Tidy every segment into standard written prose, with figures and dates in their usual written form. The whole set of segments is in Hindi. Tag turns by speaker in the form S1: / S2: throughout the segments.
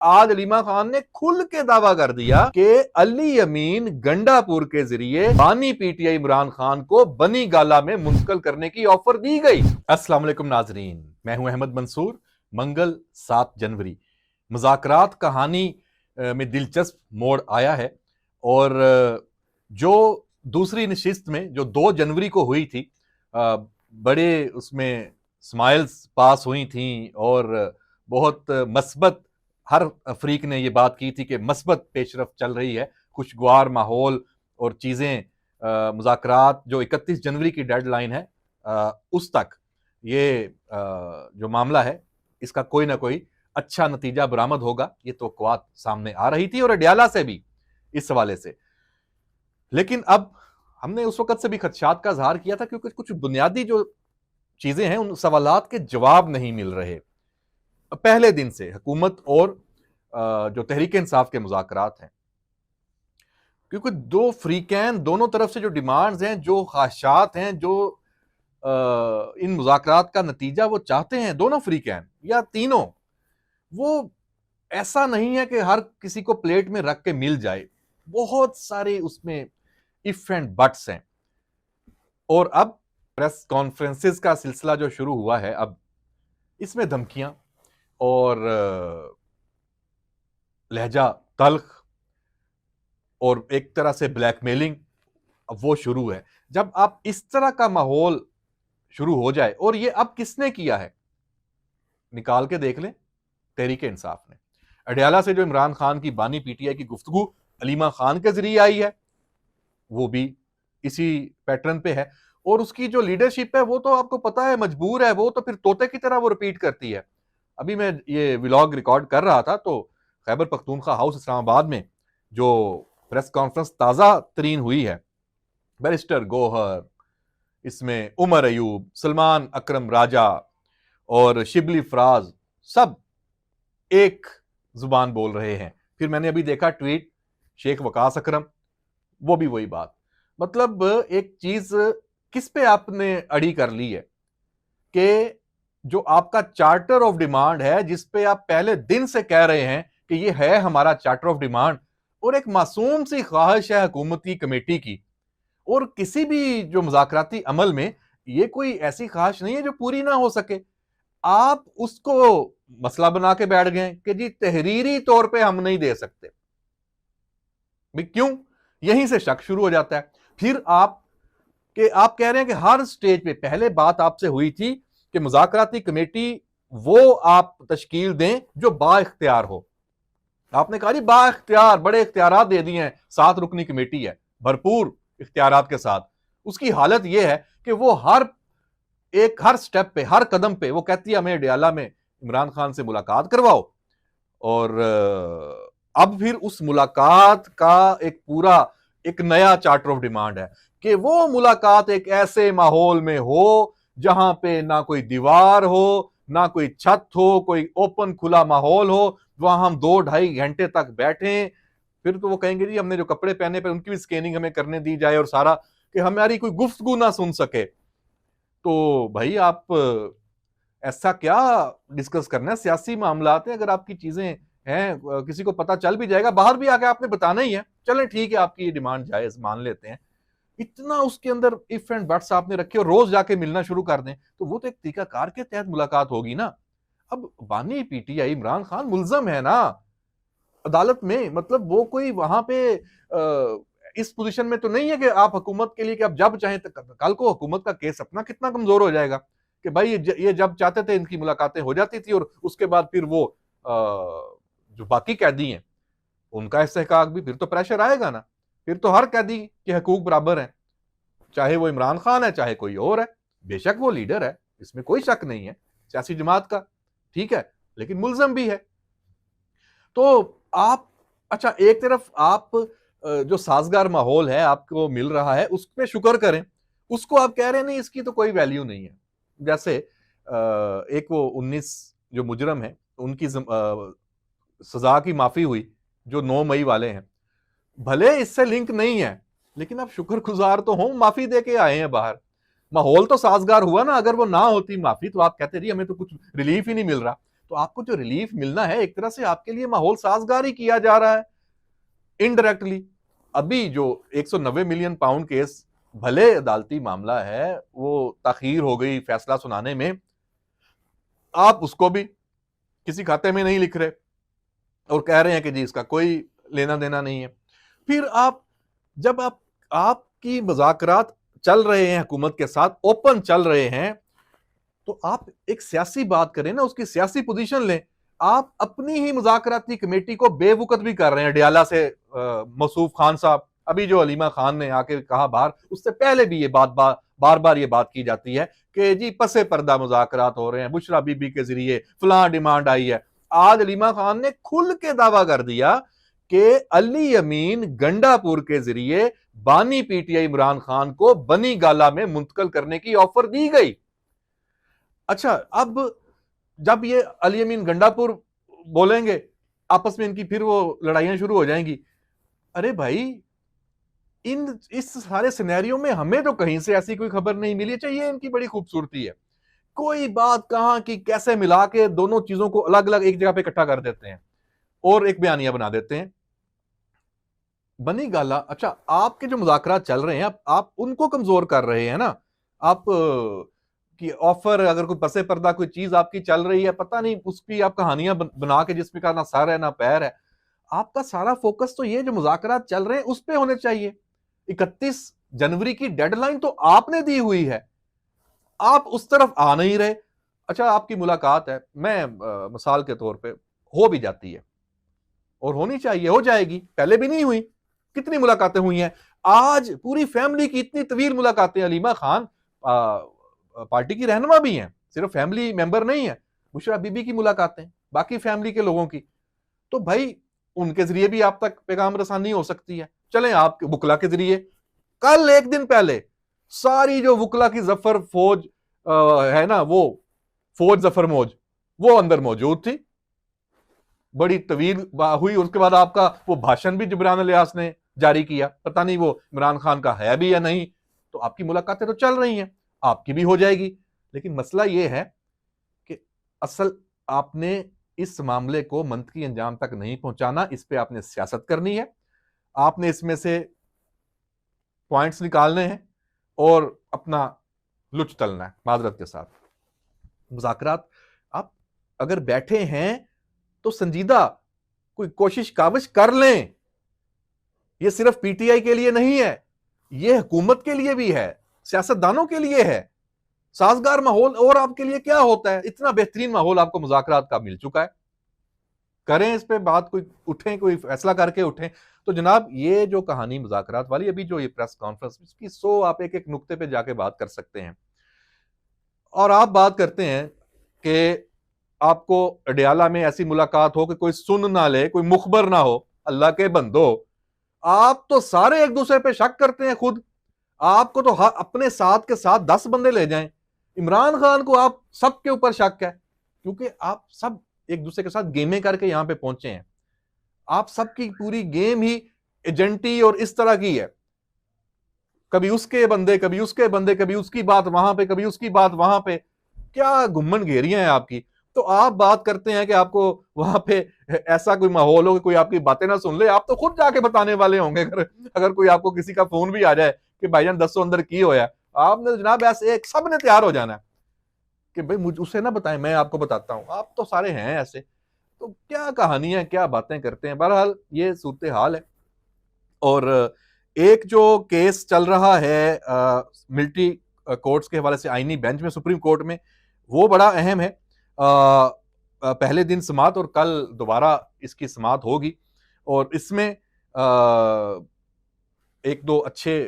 S1: आज अलीमा खान ने खुल के दावा कर दिया कि अली अमीन गंडापुर के जरिए बानी पीटीआई इमरान खान को बनी गाला में मुंतकिल करने की ऑफर दी गई। अस्सलाम वालेकुम नाजरीन, मैं हूं अहमद मंसूर। मंगल 7 जनवरी मुज़ाकरात कहानी में दिलचस्प मोड़ आया है और जो दूसरी नशिस्त में जो 2 जनवरी को हुई थी, बड़े उसमें स्माइल्स पास हुई थी और बहुत मस्बत हर अफ्रीक ने ये बात की थी कि मस्बत पेशरफ चल रही है, खुशगवार माहौल और चीज़ें मुज़ाकरात जो 31 जनवरी की डेडलाइन है उस तक ये जो मामला है इसका कोई ना कोई अच्छा नतीजा बरामद होगा, ये तवक्कुआत सामने आ रही थी और अडयाला से भी इस हवाले से। लेकिन अब हमने उस वक्त से भी खदशात का इजहार किया था क्योंकि कुछ बुनियादी जो चीजें हैं उन सवालात के जवाब नहीं मिल रहे। पहले दिन से हुकूमत और जो तहरीक इंसाफ के मुज़ाकरात हैं, क्योंकि दो फ्रीकैन दोनों तरफ से जो डिमांड्स हैं, जो ख्वाहिशात हैं, जो इन मुज़ाकरात का नतीजा वो चाहते हैं, दोनों फ्रीकैन या तीनों, वो ऐसा नहीं है कि हर किसी को प्लेट में रख के मिल जाए। बहुत सारे उसमें इफ एंड बट्स हैं। और अब प्रेस कॉन्फ्रेंसेस का सिलसिला जो शुरू हुआ है, अब इसमें धमकियां और लहजा तल्ख और एक तरह से ब्लैकमेलिंग अब वो शुरू है। जब आप इस तरह का माहौल शुरू हो जाए, और ये अब किसने किया है निकाल के देख लें, तहरीक इंसाफ ने। अडयाला से जो इमरान खान की बानी पीटीआई की गुफ्तगू अलीमा खान के जरिए आई है, वो भी इसी पैटर्न पे है। और उसकी जो लीडरशिप है वो तो आपको पता है मजबूर है, वो तो फिर तोते की तरह वो रिपीट करती है। अभी मैं ये व्लॉग रिकॉर्ड कर रहा था तो खैबर पख्तूनख्वा हाउस इस्लामाबाद में जो प्रेस कॉन्फ्रेंस ताज़ा तरीन हुई है, बैरिस्टर गौहर, इसमें उमर अयूब, सलमान अकरम राजा और शिबली फराज, सब एक जुबान बोल रहे हैं। फिर मैंने अभी देखा ट्वीट शेख वकास अकरम, वो भी वही बात। मतलब एक चीज किस पे आपने अड़ी कर ली है कि जो आपका चार्टर ऑफ डिमांड है, जिस पे आप पहले दिन से कह रहे हैं कि ये है हमारा चार्टर ऑफ डिमांड, और एक मासूम सी ख्वाहिश है हुकूमती कमेटी की, और किसी भी जो मुज़ाकराती अमल में ये कोई ऐसी ख्वाहिश नहीं है जो पूरी ना हो सके। आप उसको मसला बना के बैठ गए कि जी तहरीरी तौर पे हम नहीं दे सकते। भाई क्यों? यहीं से शक शुरू हो जाता है। फिर आप कह रहे हैं कि हर स्टेज पे, पहले बात आपसे हुई थी कि मुज़ाकराती कमेटी वो आप तश्कील दें जो बाइख्तियार हो। आपने कहा जी बाइख्तियार, बड़े इख्तियारात दे दिए हैं, 7 रुकनी कमेटी है भरपूर इख्तियारात के साथ। उसकी हालत यह है कि वो हर स्टेप पे, हर कदम पे वो कहती है हमें अडयाला में इमरान खान से मुलाकात करवाओ। और अब फिर उस मुलाकात का एक नया चार्टर ऑफ डिमांड है कि वो मुलाकात एक ऐसे माहौल में हो जहां पे ना कोई दीवार हो, ना कोई छत हो, कोई ओपन खुला माहौल हो, वहां हम 2-2.5 घंटे तक बैठे। फिर तो वो कहेंगे जी हमने जो कपड़े पहने पे उनकी भी स्कैनिंग हमें करने दी जाए और सारा, कि हमारी कोई गुफ्तगू ना सुन सके। तो भाई आप ऐसा क्या डिस्कस करना है? सियासी मामलात है, अगर आपकी चीजें हैं, किसी को पता चल भी जाएगा, बाहर भी आके आपने बताना ही है। चलें ठीक है, आपकी ये डिमांड जायज मान लेते हैं। इतना उसके अंदर इफ एंड बट्स आपने रखे और रोज जाके मिलना शुरू कर दें, तो वो तो एक तरीकाकार के तहत मुलाकात होगी ना। अब बानी पीटीआई इमरान खान मुल्जम है ना अदालत में, मतलब वो कोई वहां पे इस पोजीशन में तो नहीं है कि आप हुकूमत के लिए कि आप जब चाहें, कल को हुकूमत का केस अपना कितना कमजोर हो जाएगा कि भाई ये जब चाहते थे इनकी मुलाकातें हो जाती थी, और उसके बाद फिर वो जो बाकी कैदी हैं उनका इस्तेहकाक भी, फिर तो प्रेशर आएगा ना। फिर तो हर कैदी के हकूक बराबर हैं, चाहे वो इमरान खान है चाहे कोई और है। बेशक वो लीडर है, इसमें कोई शक नहीं है सियासी जमात का, ठीक है, लेकिन मुल्जम भी है। तो आप, अच्छा एक तरफ आप जो साजगार माहौल है आपको मिल रहा है उस पर शुक्र करें, उसको आप कह रहे हैं नहीं इसकी तो कोई वैल्यू नहीं है। जैसे एक वो 19 जो मुजरम है उनकी सजा की माफी हुई, जो 9 मई वाले हैं, भले इससे लिंक नहीं है लेकिन आप शुक्रगुजार तो हो, माफी दे के आए हैं बाहर। माहौल तो साजगार हुआ ना। अगर वो ना होती माफी तो आप कहते रही हमें तो कुछ रिलीफ ही नहीं मिल रहा। तो आपको जो रिलीफ मिलना है एक तरह से आपके लिए माहौल साजगार ही किया जा रहा है इनडायरेक्टली। अभी जो 190 मिलियन पाउंड केस, भले अदालती मामला है, वो ताखीर हो गई फैसला सुनाने में, आप उसको भी किसी खाते में नहीं लिख रहे और कह रहे हैं कि जी इसका कोई लेना देना नहीं है। फिर आप जब आपकी मुज़ाकरात चल रहे हैं हुकूमत के साथ, ओपन चल रहे हैं, तो आप एक सियासी बात करें ना, उसकी सियासी पोजीशन लें। आप अपनी ही मुज़ाकराती कमेटी को बेवकूफ भी कर रहे हैं। डियाला से मसूफ खान साहब, अभी जो हलीमा खान ने आके कहा बाहर, उससे पहले भी ये बार बार ये बात की जाती है कि जी पसे पर्दा मुज़ाकरात हो रहे हैं, बुशरा बीबी के जरिए फलां डिमांड आई है। आज हलीमा खान ने खुल के दावा कर दिया कि अली अमीन गंडापुर के जरिए बानी पीटीआई इमरान खान को बनी गाला में मुंतकिल करने की ऑफर दी गई। अच्छा, अब जब ये अली अमीन गंडापुर बोलेंगे, आपस में इनकी फिर वो लड़ाइयां शुरू हो जाएंगी। अरे भाई, इस सारे सिनेरियो में हमें तो कहीं से ऐसी कोई खबर नहीं मिली। चाहिए इनकी बड़ी खूबसूरती है, कोई बात कहां की कैसे मिला के दोनों चीजों को अलग अलग एक जगह पे इकट्ठा कर देते हैं और एक बयानिया बना देते हैं। बनी गाला, अच्छा आपके जो मुज़ाकरात चल रहे हैं, आप उनको कमजोर कर रहे हैं ना। आप कि ऑफर, अगर कोई पसे पर्दा कोई चीज आपकी चल रही है, पता नहीं उसकी आप कहानियां बना के जिसमें का ना सर है ना पैर है। आपका सारा फोकस तो ये जो मुज़ाकरात चल रहे हैं उस पे होने चाहिए। 31 जनवरी की डेडलाइन तो आपने दी हुई है, आप उस तरफ आ नहीं रहे। अच्छा, आपकी मुलाकात है, मैं मिसाल के तौर पे हो भी जाती है और होनी चाहिए, हो जाएगी, पहले भी नहीं हुई, कितनी मुलाकातें हुई हैं। आज पूरी फैमिली की इतनी तवील मुलाकातें, अलीमा खान पार्टी की रहनुमा भी हैं, सिर्फ फैमिली मेंबर नहीं है। बुशरा बीबी की मुलाकातें, बाकी फैमिली के लोगों की, तो भाई उनके जरिए भी आप तक पैगाम रसानी हो सकती है। चलें आपके वुकला के जरिए, कल एक दिन पहले सारी जो वुकला की जफर फौज है ना, वो फौज जफर मौज, वो अंदर मौजूद थी, बड़ी तवील हुई। उसके बाद आपका वो भाषण भी जिब्रान इलियास ने जारी किया, पता नहीं वो इमरान खान का है भी या नहीं। तो आपकी मुलाकातें तो चल रही हैं, आपकी भी हो जाएगी। लेकिन मसला ये है कि असल आपने इस मामले को मंतकी अंजाम तक नहीं पहुंचाना, इस पे आपने सियासत करनी है, आपने इसमें से पॉइंट्स निकालने हैं और अपना लुच तलना है। माजरत के साथ, मुज़ाकरात आप अगर बैठे हैं तो संजीदा कोई कोशिश काबिश कर लें। ये सिर्फ पीटीआई के लिए नहीं है, ये हुकूमत के लिए भी है, सियासतदानों के लिए है। साजगार माहौल और आपके लिए क्या होता है, इतना बेहतरीन माहौल आपको मुज़ाकरात का मिल चुका है। करें इस पे बात, कोई उठें, कोई फैसला करके उठें। तो जनाब, ये जो कहानी मुज़ाकरात वाली, अभी जो ये प्रेस कॉन्फ्रेंस, इसकी 100 आप एक एक नुक्ते पे जाके बात कर सकते हैं। और आप बात करते हैं कि आपको अडियाला में ऐसी मुलाकात हो कि कोई सुन ना ले, कोई मुखबर ना हो। अल्लाह के बंदो, आप तो सारे एक दूसरे पे शक करते हैं खुद। आपको तो अपने साथ के साथ 10 बंदे ले जाएं, इमरान खान को आप सबके ऊपर शक है, क्योंकि आप सब एक दूसरे के साथ गेमें करके यहां पे पहुंचे हैं। आप सबकी पूरी गेम ही एजेंटी और इस तरह की है, कभी उसके बंदे, कभी उसके बंदे, कभी उसकी बात वहां पे, कभी उसकी बात वहां पे। क्या घुम्मन घेरियां हैं आपकी। तो आप बात करते हैं कि आपको वहां पे ऐसा कोई माहौल हो कि कोई आपकी बातें ना सुन ले, आप तो खुद जाके बताने वाले होंगे। अगर कोई आपको किसी का फोन भी आ जाए कि भाईजान 10 अंदर की होया, आपने जनाब ऐसे एक सब ने तैयार हो जाना है कि भाई मुझे उसे ना बताएं, मैं आपको बताता हूं। आप तो सारे हैं ऐसे, तो क्या कहानियां, क्या बातें करते हैं। बहरहाल ये सूरत हाल है। और एक जो केस चल रहा है मिलिट्री कोर्ट्स के हवाले से, आईनी बेंच में, सुप्रीम कोर्ट में, वो बड़ा अहम है। पहले दिन समात और कल दोबारा इसकी समात होगी। और इसमें एक दो अच्छे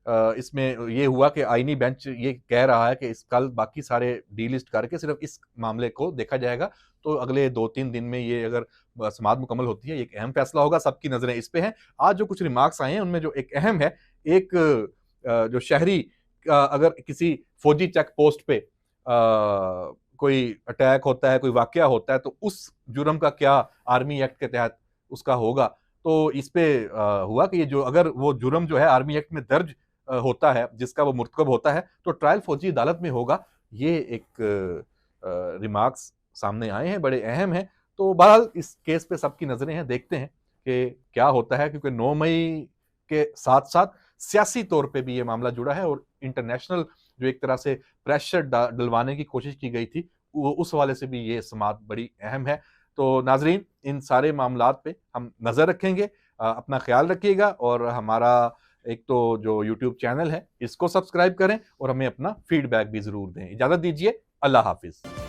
S1: इसमें ये हुआ कि आईनी बेंच ये कह रहा है कि इस कल बाकी सारे डीलिस्ट करके सिर्फ इस मामले को देखा जाएगा। तो अगले 2-3 दिन में ये अगर समात मुकम्मल होती है, एक अहम फैसला होगा, सबकी नजरें इस पे हैं। आज जो कुछ रिमार्क्स आए हैं उनमें जो एक अहम है, एक जो शहरी अगर किसी फौजी चेक पोस्ट पे कोई अटैक होता है, कोई वाकया होता है, तो उस जुर्म का क्या आर्मी एक्ट के तहत उसका होगा। तो इस पे हुआ कि ये जो अगर वो जुर्म जो है आर्मी एक्ट में दर्ज होता है, जिसका वो मुर्तकब होता है, तो ट्रायल फौजी अदालत में होगा। ये एक रिमार्क्स सामने आए हैं, बड़े अहम हैं। तो बहरहाल इस केस पे सबकी नज़रें हैं, देखते हैं कि क्या होता है, क्योंकि 9 मई के साथ-साथ सियासी तौर पे भी ये मामला जुड़ा है और इंटरनेशनल जो एक तरह से प्रेशर डलवाने की कोशिश की गई थी, वो उस हवाले से भी ये समात बड़ी अहम है। तो नाज़रीन, इन सारे मामलात पे हम नज़र रखेंगे। अपना ख्याल रखिएगा और हमारा एक तो जो यूट्यूब चैनल है, इसको सब्सक्राइब करें और हमें अपना फीडबैक भी ज़रूर दें। इजाज़त दीजिए, अल्लाह हाफ़िज़।